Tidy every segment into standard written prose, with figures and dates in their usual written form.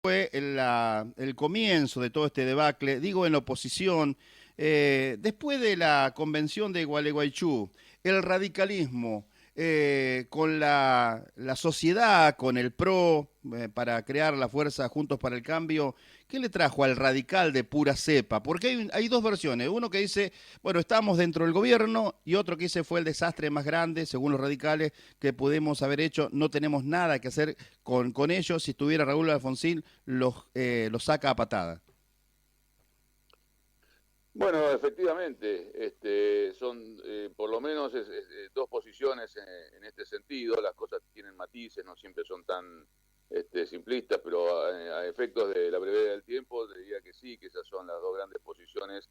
fue el comienzo de todo este debacle, digo en la oposición, después de la convención de Gualeguaychú, el radicalismo con la sociedad, con el PRO, para crear la fuerza Juntos para el Cambio, ¿qué le trajo al radical de pura cepa? Porque hay dos versiones, uno que dice, bueno, estamos dentro del gobierno, y otro que dice fue el desastre más grande, según los radicales, que pudimos haber hecho, no tenemos nada que hacer con ellos, si estuviera Raúl Alfonsín, los saca a patada. Bueno, efectivamente, son por lo menos dos posiciones en este sentido. Las cosas tienen matices, no siempre son tan simplistas, pero a efectos de la brevedad del tiempo, diría que sí, que esas son las dos grandes posiciones,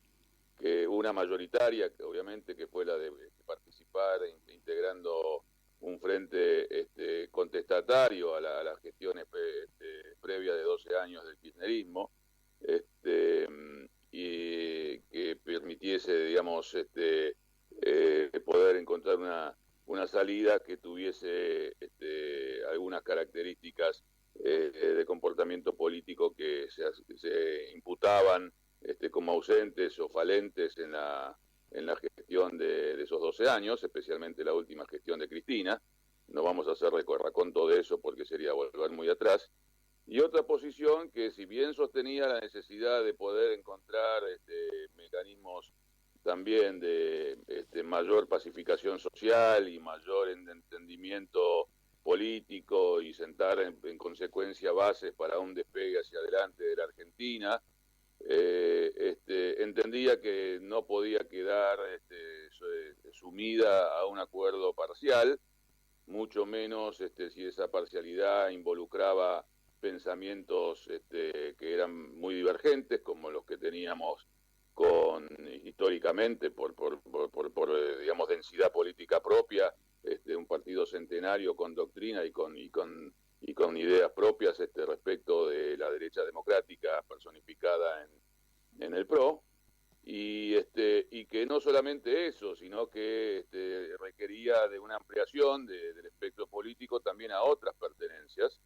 que una mayoritaria, que obviamente que fue la de participar integrando un frente contestatario a las gestiones previas de 12 años del kirchnerismo, este, y que permitiese, digamos, poder encontrar una salida que tuviese algunas características de comportamiento político que se imputaban como ausentes o falentes en la gestión de esos 12 años, especialmente la última gestión de Cristina. No vamos a hacer raconto de eso porque sería volver muy atrás. Y otra posición que, si bien sostenía la necesidad de poder encontrar mecanismos también de mayor pacificación social y mayor entendimiento político y sentar en consecuencia bases para un despegue hacia adelante de la Argentina, entendía que no podía quedar sumida a un acuerdo parcial, mucho menos si esa parcialidad involucraba pensamientos que eran muy divergentes, como los que teníamos históricamente por digamos, densidad política propia, un partido centenario con doctrina y con ideas propias respecto de la derecha democrática personificada en el PRO. Y que no solamente eso, sino que requería de una ampliación del espectro político también a otras pertenencias,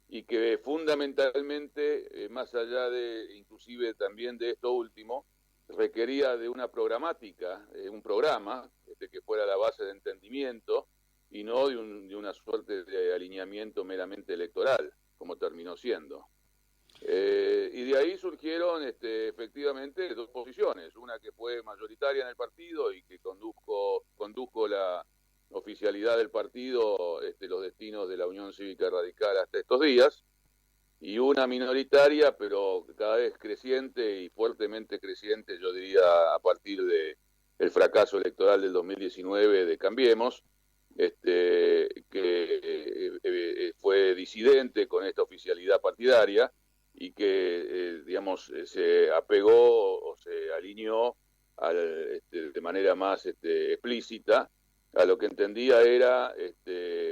y que fundamentalmente, más allá de inclusive también de esto último, requería de una programática, un programa que fuera la base de entendimiento y no de una suerte de alineamiento meramente electoral, como terminó siendo. Y de ahí surgieron efectivamente dos posiciones, una que fue mayoritaria en el partido y que condujo la oficialidad del partido, los destinos de la Unión Cívica Radical hasta estos días, y una minoritaria, pero cada vez creciente y fuertemente creciente, yo diría, a partir de el fracaso electoral del 2019 de Cambiemos, que fue disidente con esta oficialidad partidaria y que, digamos, se apegó o se alineó de manera más explícita a lo que entendía era,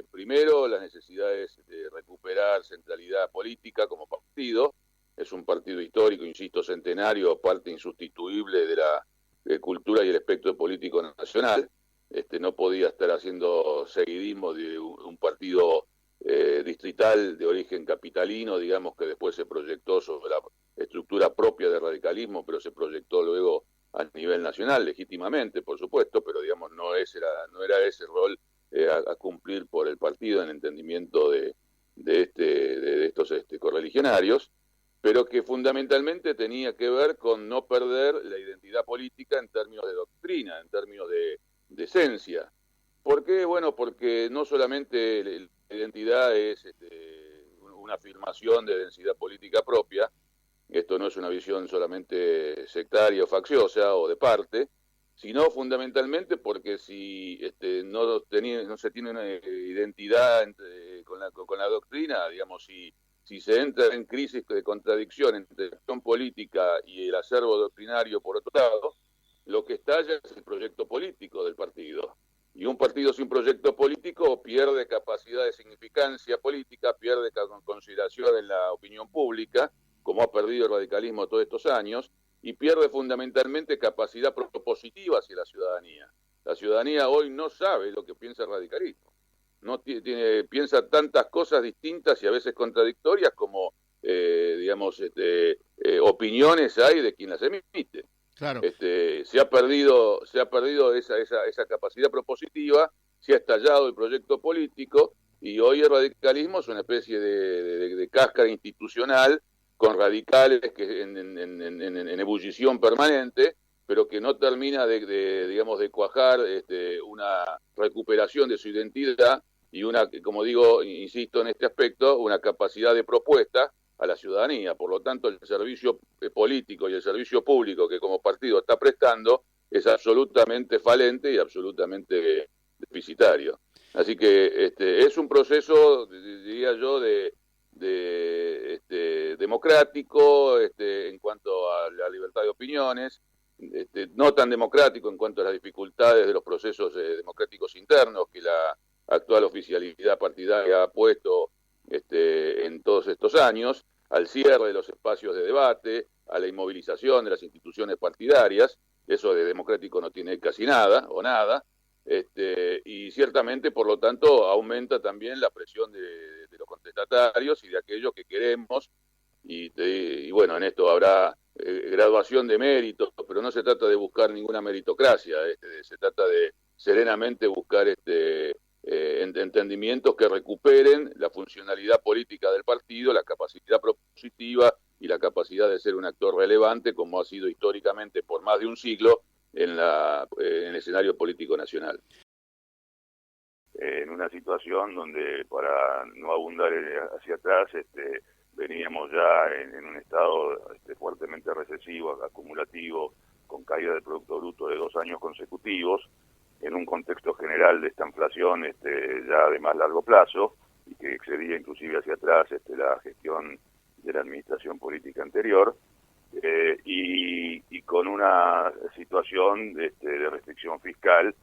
primero, las necesidades de recuperar centralidad política como partido. Es un partido histórico, insisto, centenario, parte insustituible de la cultura y el espectro político nacional. No podía estar haciendo seguidismo de un partido distrital de origen capitalino, digamos, que después se proyectó sobre la estructura propia del radicalismo, pero se proyectó luego a nivel nacional, legítimamente, por supuesto, pero digamos no era ese rol a cumplir por el partido en entendimiento de estos correligionarios, pero que fundamentalmente tenía que ver con no perder la identidad política en términos de doctrina, en términos de esencia. ¿Por qué? Bueno, porque no solamente la identidad es una afirmación de densidad política propia. Esto no es una visión solamente sectaria o facciosa o de parte, sino fundamentalmente porque si no se tiene una identidad con la doctrina, digamos, si se entra en crisis de contradicción entre la acción política y el acervo doctrinario por otro lado, lo que estalla es el proyecto político del partido. Y un partido sin proyecto político pierde capacidad de significancia política, pierde consideración en la opinión pública, como ha perdido el radicalismo todos estos años, y pierde fundamentalmente capacidad propositiva hacia la ciudadanía. La ciudadanía hoy no sabe lo que piensa el radicalismo. No piensa tantas cosas distintas y a veces contradictorias como digamos, opiniones hay de quien las emite. Claro. Se ha perdido esa capacidad propositiva, se ha estallado el proyecto político y hoy el radicalismo es una especie de cáscara institucional con radicales que en ebullición permanente, pero que no termina digamos, de cuajar una recuperación de su identidad y una, como digo, insisto en este aspecto, una capacidad de propuesta a la ciudadanía. Por lo tanto, el servicio político y el servicio público que como partido está prestando es absolutamente falente y absolutamente deficitario. Así que es un proceso, diría yo, democrático en cuanto a la libertad de opiniones, no tan democrático en cuanto a las dificultades de los procesos democráticos internos que la actual oficialidad partidaria ha puesto en todos estos años, al cierre de los espacios de debate, a la inmovilización de las instituciones partidarias. Eso de democrático no tiene casi nada o nada, y ciertamente, por lo tanto, aumenta también la presión de los contestatarios y de aquellos que queremos, y bueno, en esto habrá graduación de méritos, pero no se trata de buscar ninguna meritocracia, se trata de serenamente buscar entendimientos que recuperen la funcionalidad política del partido, la capacidad propositiva y la capacidad de ser un actor relevante, como ha sido históricamente por más de un siglo en el escenario político nacional. En una situación donde, para no abundar hacia atrás, veníamos ya en un estado fuertemente recesivo, acumulativo, con caída del Producto Bruto de 2 años consecutivos, en un contexto general de esta inflación ya de más largo plazo, y que excedía inclusive hacia atrás la gestión de la administración política anterior, y con una situación de restricción fiscal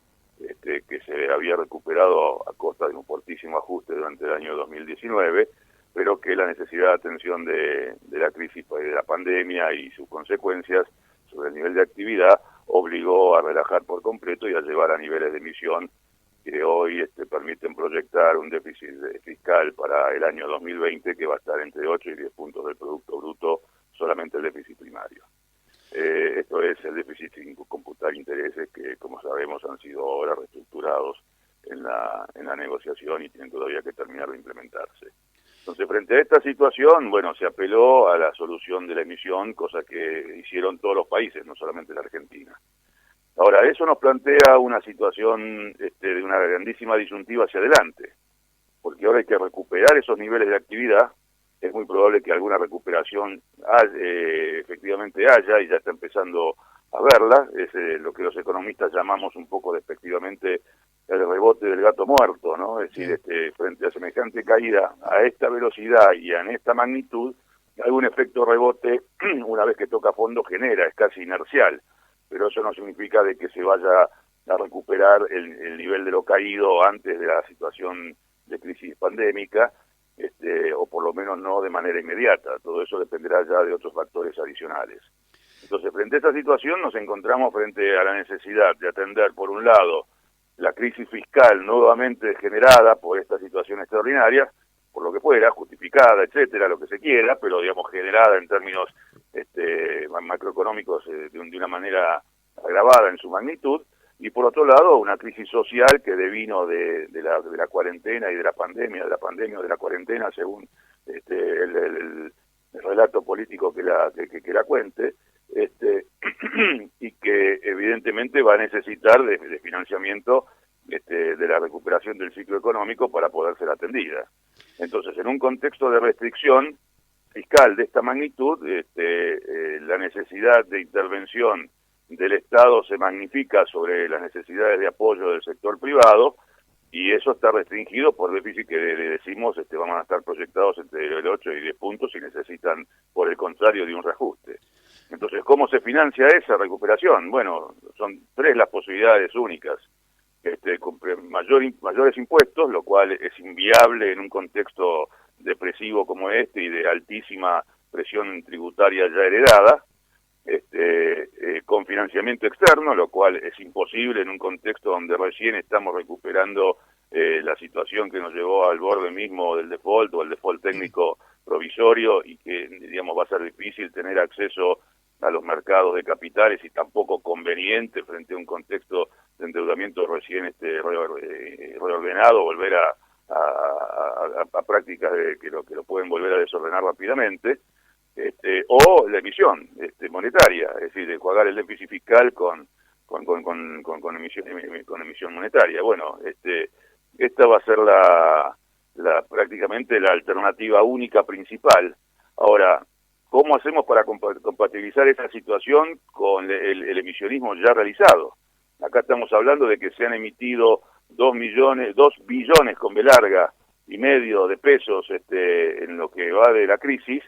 que se había recuperado a costa de un fortísimo ajuste durante el año 2019, pero que la necesidad de atención de la crisis de la pandemia y sus consecuencias sobre el nivel de actividad obligó a relajar por completo y a llevar a niveles de emisión que hoy permiten proyectar un déficit fiscal para el año 2020 que va a estar entre 8 y 10 puntos del Producto Bruto, solamente el déficit primario. Esto es el déficit sin computar intereses que, como sabemos, han sido ahora reestructurados en la negociación y tienen todavía que terminar de implementarse. Entonces, frente a esta situación, bueno, se apeló a la solución de la emisión, cosa que hicieron todos los países, no solamente la Argentina. Ahora, eso nos plantea una situación de una grandísima disyuntiva hacia adelante, porque ahora hay que recuperar esos niveles de actividad. Es muy probable que alguna recuperación efectivamente haya, y ya está empezando a verla. Es lo que los economistas llamamos un poco despectivamente el rebote del gato muerto, ¿no? Es decir, frente a semejante caída a esta velocidad y en esta magnitud, algún efecto rebote, una vez que toca fondo, genera, es casi inercial, pero eso no significa de que se vaya a recuperar el nivel de lo caído antes de la situación de crisis pandémica, o por lo menos no de manera inmediata. Todo eso dependerá ya de otros factores adicionales. Entonces, frente a esta situación nos encontramos frente a la necesidad de atender, por un lado, la crisis fiscal nuevamente generada por esta situación extraordinaria, por lo que fuera, justificada, etcétera, lo que se quiera, pero digamos generada en términos macroeconómicos de una manera agravada en su magnitud, y por otro lado una crisis social que devino de la cuarentena y de la pandemia o de la cuarentena, según el relato político que la cuente, y que evidentemente va a necesitar de financiamiento de la recuperación del ciclo económico para poder ser atendida. Entonces, en un contexto de restricción fiscal de esta magnitud, la necesidad de intervención del Estado se magnifica sobre las necesidades de apoyo del sector privado, y eso está restringido por déficit que decimos van a estar proyectados entre el 8 y 10 puntos y necesitan, por el contrario, de un reajuste. Entonces, ¿cómo se financia esa recuperación? Bueno, son 3 las posibilidades únicas. Con mayores impuestos, lo cual es inviable en un contexto depresivo como y de altísima presión tributaria ya heredada, con financiamiento externo, lo cual es imposible en un contexto donde recién estamos recuperando la situación que nos llevó al borde mismo del default o el default técnico provisorio y que, digamos, va a ser difícil tener acceso a los mercados de capitales y tampoco conveniente frente a un contexto de endeudamiento recién reordenado, volver a prácticas que lo pueden volver a desordenar rápidamente, o la emisión monetaria, es decir, de jugar el déficit fiscal con emisión monetaria. Bueno, esta va a ser prácticamente la alternativa única principal. Ahora, ¿cómo hacemos para compatibilizar esa situación con el emisionismo ya realizado? Acá estamos hablando de que se han emitido 2 billones con B larga y medio de pesos en lo que va de la crisis,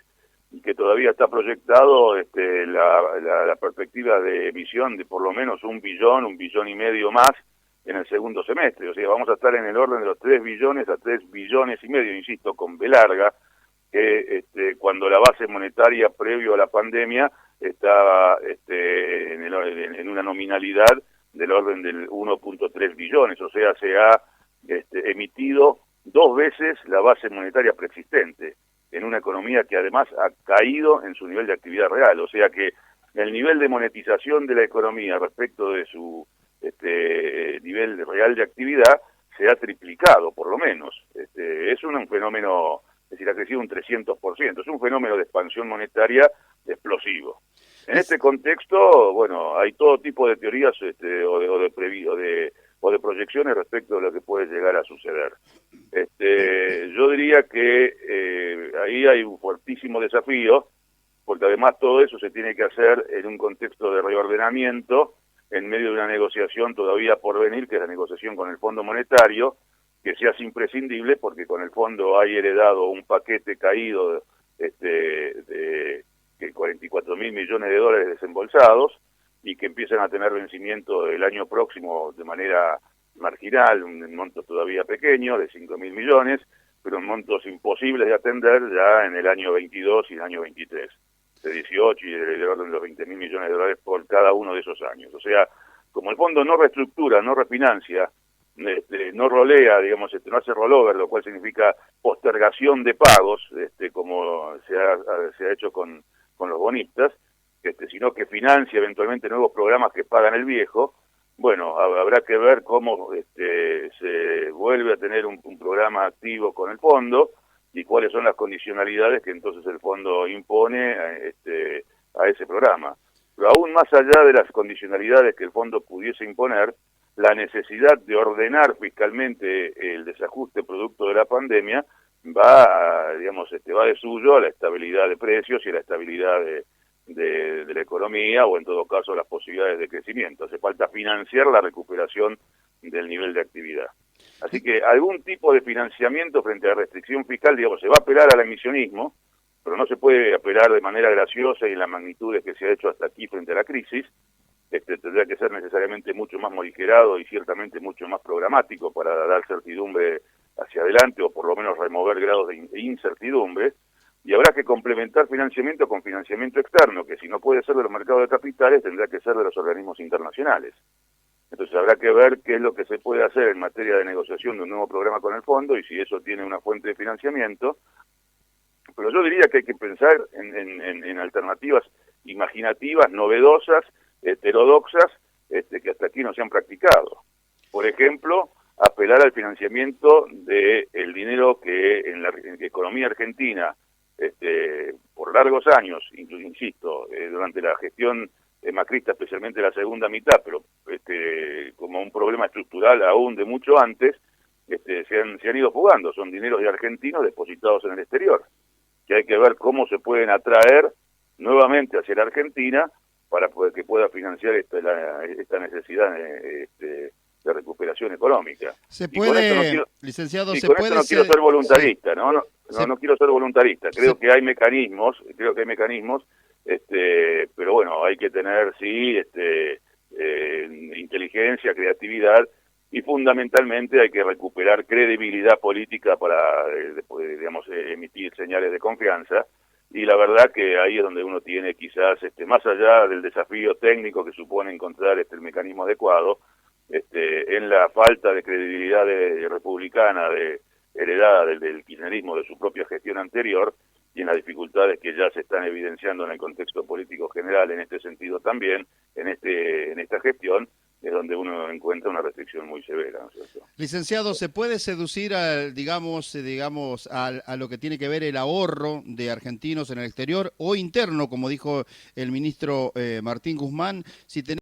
y que todavía está proyectado la perspectiva de emisión de por lo menos 1 billón y medio más en el segundo semestre. O sea, vamos a estar en el orden de los 3 billones a 3 billones y medio, insisto, con B larga, que cuando la base monetaria previo a la pandemia estaba en una nominalidad del orden del 1.3 billones, o sea, se ha emitido 2 veces la base monetaria preexistente, en una economía que además ha caído en su nivel de actividad real, o sea que el nivel de monetización de la economía respecto de su nivel real de actividad se ha triplicado, por lo menos. Es un fenómeno, es decir, ha crecido un 300%, es un fenómeno de expansión monetaria explosivo. En este contexto, bueno, hay todo tipo de teorías o de proyecciones respecto de lo que puede llegar a suceder. Yo diría que ahí hay un fuertísimo desafío, porque además todo eso se tiene que hacer en un contexto de reordenamiento, en medio de una negociación todavía por venir, que es la negociación con el Fondo Monetario, que se hace imprescindible porque con el fondo hay heredado un paquete caído de 44.000 millones de dólares desembolsados y que empiezan a tener vencimiento el año próximo de manera marginal, un monto todavía pequeño de 5.000 millones, pero montos imposibles de atender ya en el año 22 y el año 23, de 18 y del orden de los 20.000 millones de dólares por cada uno de esos años. O sea, como el fondo no reestructura, no refinancia, no rolea, digamos, no hace rollover, lo cual significa postergación de pagos, como se ha hecho con los bonistas, sino que financia eventualmente nuevos programas que pagan el viejo. Bueno, habrá que ver cómo se vuelve a tener un programa activo con el fondo y cuáles son las condicionalidades que entonces el fondo impone a ese programa. Pero aún más allá de las condicionalidades que el fondo pudiese imponer, la necesidad de ordenar fiscalmente el desajuste producto de la pandemia va de suyo a la estabilidad de precios y a la estabilidad de la economía, o en todo caso las posibilidades de crecimiento. Hace falta financiar la recuperación del nivel de actividad. Así que algún tipo de financiamiento frente a la restricción fiscal, digamos, se va a apelar al emisionismo, pero no se puede apelar de manera graciosa y en las magnitudes que se ha hecho hasta aquí frente a la crisis. Tendrá que ser necesariamente mucho más morigerado y ciertamente mucho más programático para dar certidumbre hacia adelante, o por lo menos remover grados de incertidumbre. Y habrá que complementar financiamiento con financiamiento externo, que si no puede ser de los mercados de capitales, tendrá que ser de los organismos internacionales. Entonces habrá que ver qué es lo que se puede hacer en materia de negociación de un nuevo programa con el fondo y si eso tiene una fuente de financiamiento. Pero yo diría que hay que pensar en alternativas imaginativas, novedosas, heterodoxas, que hasta aquí no se han practicado. Por ejemplo, apelar al financiamiento del dinero que en la economía argentina por largos años, insisto, durante la gestión macrista, especialmente la segunda mitad, pero como un problema estructural aún de mucho antes, se han ido fugando. Son dineros de argentinos depositados en el exterior, que hay que ver cómo se pueden atraer nuevamente hacia la Argentina para que pueda financiar esta necesidad de recuperación económica. Se puede, licenciado, se puede no quiero ser voluntarista, sí. No quiero ser voluntarista. Creo que hay mecanismos, pero bueno, hay que tener sí inteligencia, creatividad, y fundamentalmente hay que recuperar credibilidad política para emitir señales de confianza. Y la verdad que ahí es donde uno tiene quizás, más allá del desafío técnico que supone encontrar el mecanismo adecuado, en la falta de credibilidad republicana heredada del kirchnerismo de su propia gestión anterior, y en las dificultades que ya se están evidenciando en el contexto político general, en este sentido también, en esta gestión, es donde uno encuentra una restricción muy severa, ¿no es cierto? Licenciado, ¿se puede seducir al, a lo que tiene que ver el ahorro de argentinos en el exterior o interno, como dijo el ministro Martín Guzmán? Si tenemos